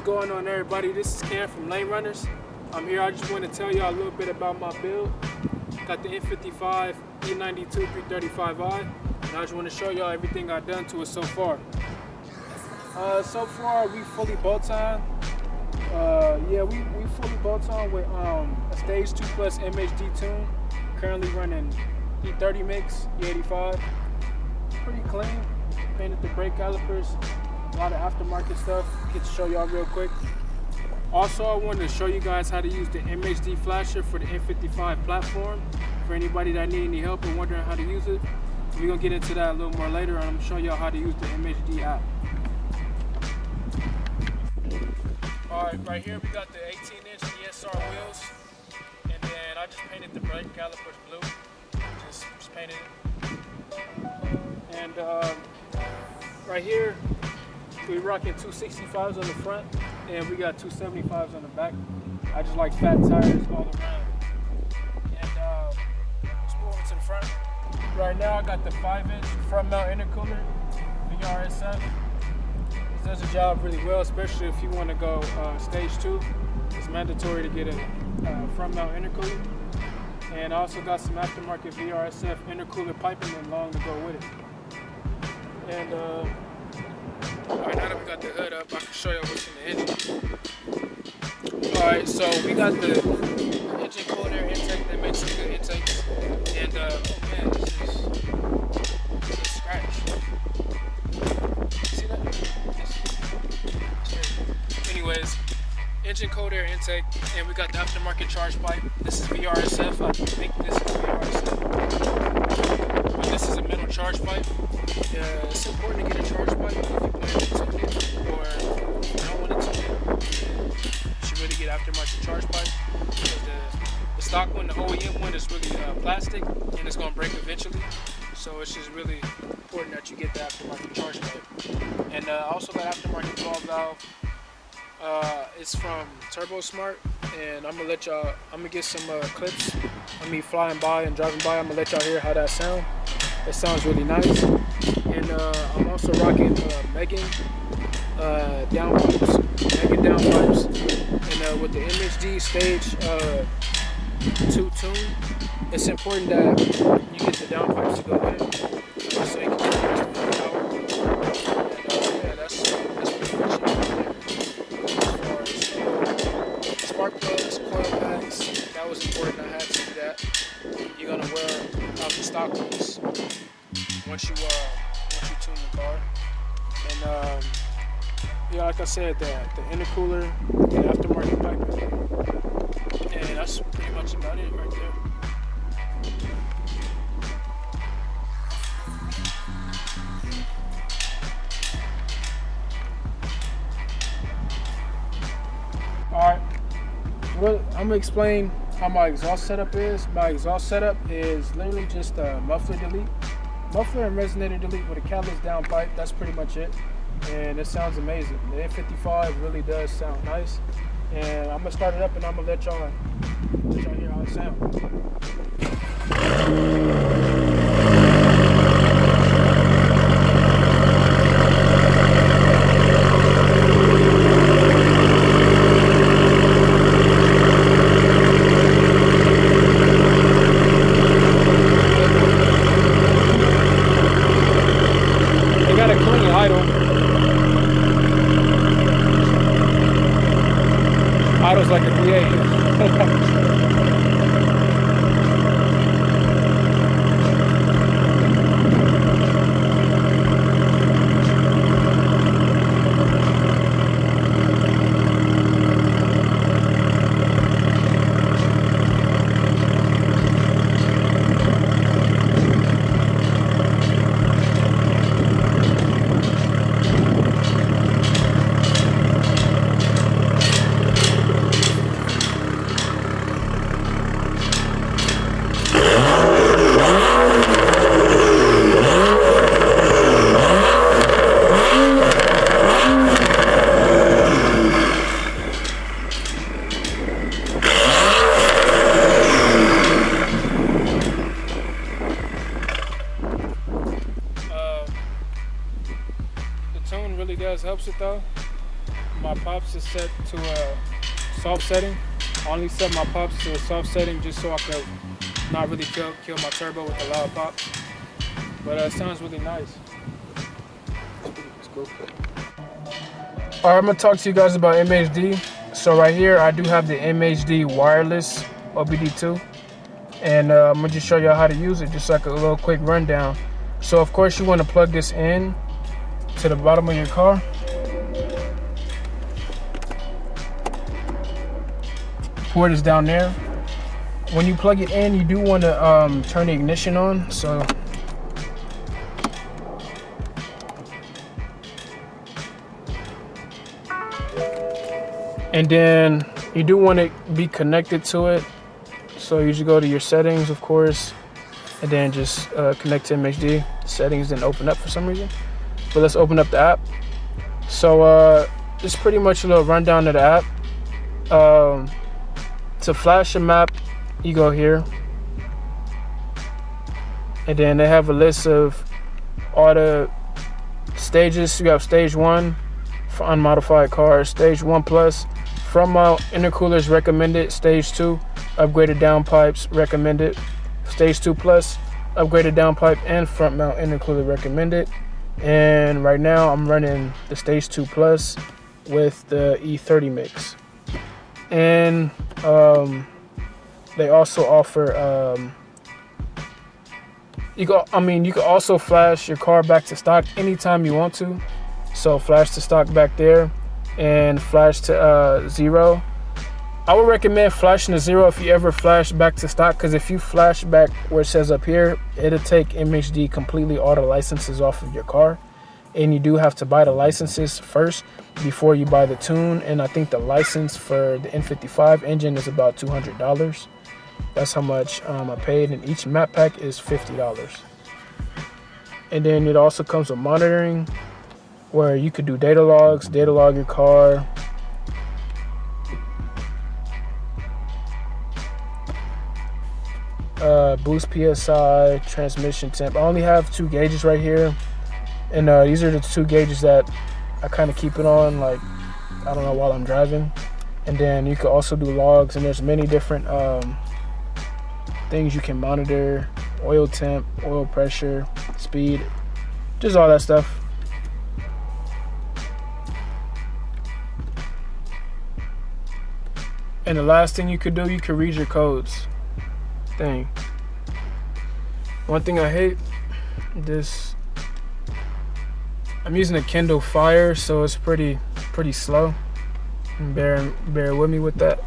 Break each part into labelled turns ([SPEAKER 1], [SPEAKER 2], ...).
[SPEAKER 1] going on, everybody? This is Cam from LaneRunnerz. I'm here. I just want to tell y'all a little bit about my build. Got the N55 E92 335i, and I just want to show y'all everything I've done to it so far. So far, we fully bolt-on. We fully bolt-on with a Stage 2 Plus MHD tune. Currently running E30 mix, E85. Pretty clean. Painted the brake calipers. A lot of aftermarket stuff. Get to show y'all real quick. Also, I wanted to show you guys how to use the MHD flasher for the N55 platform. For anybody that need any help or wondering how to use it, we're gonna get into that a little more later, and I'm gonna show y'all how to use the MHD app. Alright, right here we got the 18-inch ESR wheels, and then I just painted the brake calipers blue. Just painted it. And right here, we're rocking 265s on the front, and we got 275s on the back. I just like fat tires all around. And let's move over to the front. Right now I got the 5-inch front mount intercooler, VRSF. It does the job really well, especially if you want to go stage 2. It's mandatory to get a front mount intercooler. And I also got some aftermarket VRSF intercooler piping and long to go with it. And alright, now that we got the hood up, I can show you what's in the engine. Alright, so we got the engine cold air intake that makes some good intakes. And oh man, this is a scratch. See that? Anyways, engine cold air intake, and we got the aftermarket charge pipe. This is VRSF. I think this is VRSF. But this is a metal charge pipe. It's important to get a charge pipe if you plan to tune it, or if you don't want to tune it. You should really get aftermarket charge pipe, because the stock one, the OEM one, is really plastic, and it's going to break eventually. So it's just really important that you get the aftermarket charge pipe. And I also got aftermarket 12 valve. It's from Turbo Smart, and I'm gonna get some clips of me flying by and driving by. I'm gonna let y'all hear how that sounds. It sounds really nice. And I'm also rocking Megan downpipes, and with the MHD Stage 2 tune, it's important that you get the downpipes to go with it, so you can get the rest of the power. And yeah, that's pretty much it. Spark plugs, coil packs, that was important. I had to do that. You're gonna wear out the stock ones once you tune the car. And yeah, like I said, the intercooler, the aftermarket pipe, and that's pretty much about it right there. Alright, well, I'm gonna explain how my exhaust setup is. My exhaust setup is literally just a muffler delete. Muffler and resonator delete with a catalyst downpipe. That's pretty much it. And it sounds amazing. The N55 really does sound nice. And I'm gonna start it up, and I'm gonna let y'all hear how it sounds. Idle's like a V8. helps it though. my pops is set to a soft setting. I only set my pops to a soft setting just so I could not really kill my turbo with a loud pop. But it sounds really nice. It's cool. Alright, I'm gonna talk to you guys about MHD. So right here, I do have the MHD wireless OBD2. And I'm gonna just show y'all how to use it, just like a little quick rundown. So of course you wanna plug this in to the bottom of your car. Port is down there. When you plug it in, you do wanna turn the ignition on, so. And then you do want to be connected to it. So you just go to your settings, of course, and then just connect to MHD. Settings didn't open up for some reason. But let's open up the app. So this is pretty much a little rundown of the app. To flash a map, you go here. And then they have a list of all the stages. You have stage 1 for unmodified cars, stage 1 plus. Front mount intercoolers recommended. Stage 2, upgraded downpipes recommended. Stage 2 plus, upgraded downpipe and front mount intercooler recommended. And right now I'm running the stage 2 plus with the E30 mix. And they also offer you can also flash your car back to stock anytime you want to. So flash to stock back there and flash to 0. I would recommend flashing to 0 if you ever flash back to stock, because if you flash back where it says up here, it'll take MHD completely all the licenses off of your car. And you do have to buy the licenses first before you buy the tune. And I think the license for the N55 engine is about $200. That's how much I paid, and each map pack is $50. And then it also comes with monitoring, where you could do data logs, data log your car. Boost PSI, transmission temp. I only have 2 gauges right here. And these are the 2 gauges that I kind of keep it on, like, I don't know, while I'm driving. And then you can also do logs, and there's many different things you can monitor. Oil temp, oil pressure, speed, just all that stuff. And the last thing you could do, you could read your codes. Dang. One thing I hate, I'm using a Kindle Fire, so it's pretty slow. Bear with me with that.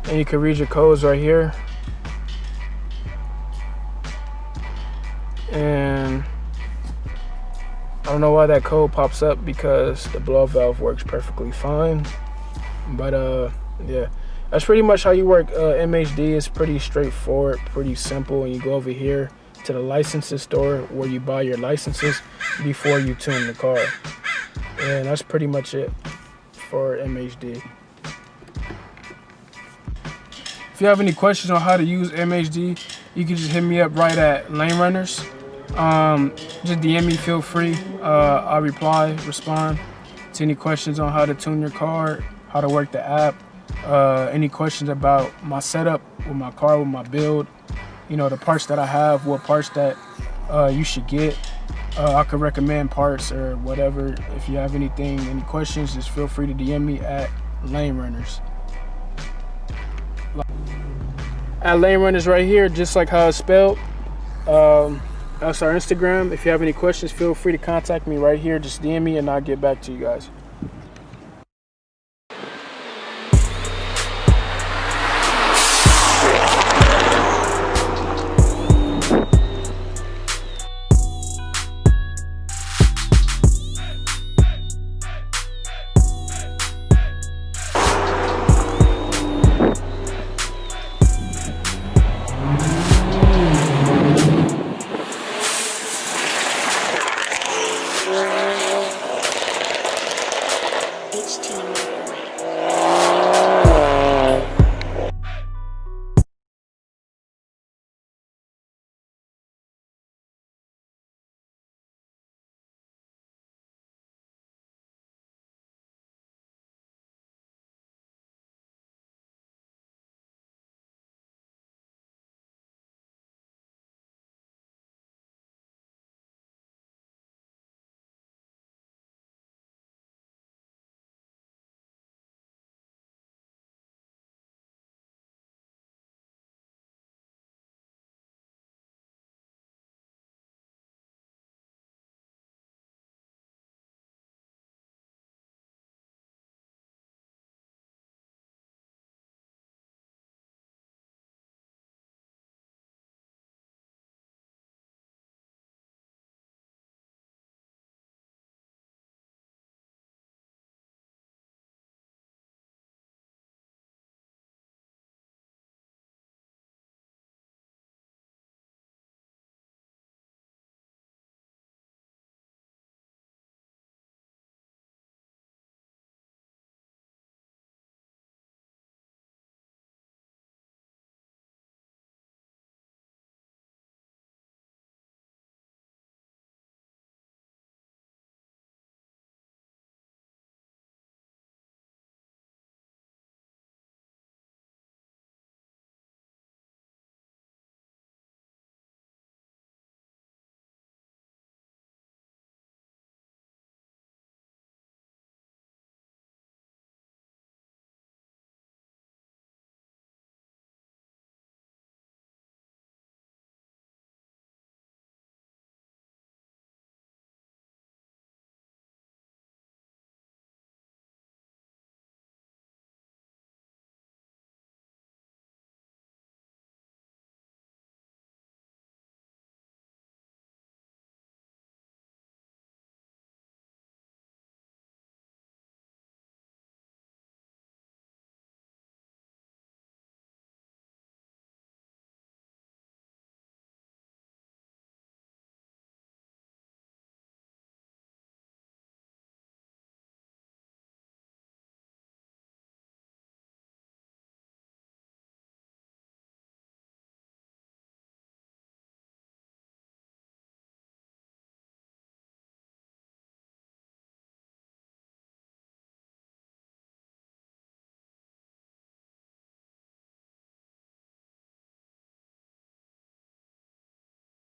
[SPEAKER 1] And you can read your codes right here. And I don't know why that code pops up, because the blow valve works perfectly fine. But yeah, that's pretty much how you work MHD. It's pretty straightforward, pretty simple. And you go over here to the licenses store where you buy your licenses before you tune the car. And that's pretty much it for MHD. If you have any questions on how to use MHD, you can just hit me up right at LaneRunnerz. Just DM me, feel free. I'll respond to any questions on how to tune your car, how to work the app, any questions about my setup with my car, with my build, you know, the parts that I have, what parts that you should get. I could recommend parts or whatever. If you have any questions, just feel free to DM me at LaneRunnerz. At LaneRunnerz right here, just like how it's spelled. That's our Instagram. If you have any questions, feel free to contact me right here. Just DM me and I'll get back to you guys.
[SPEAKER 2] HT.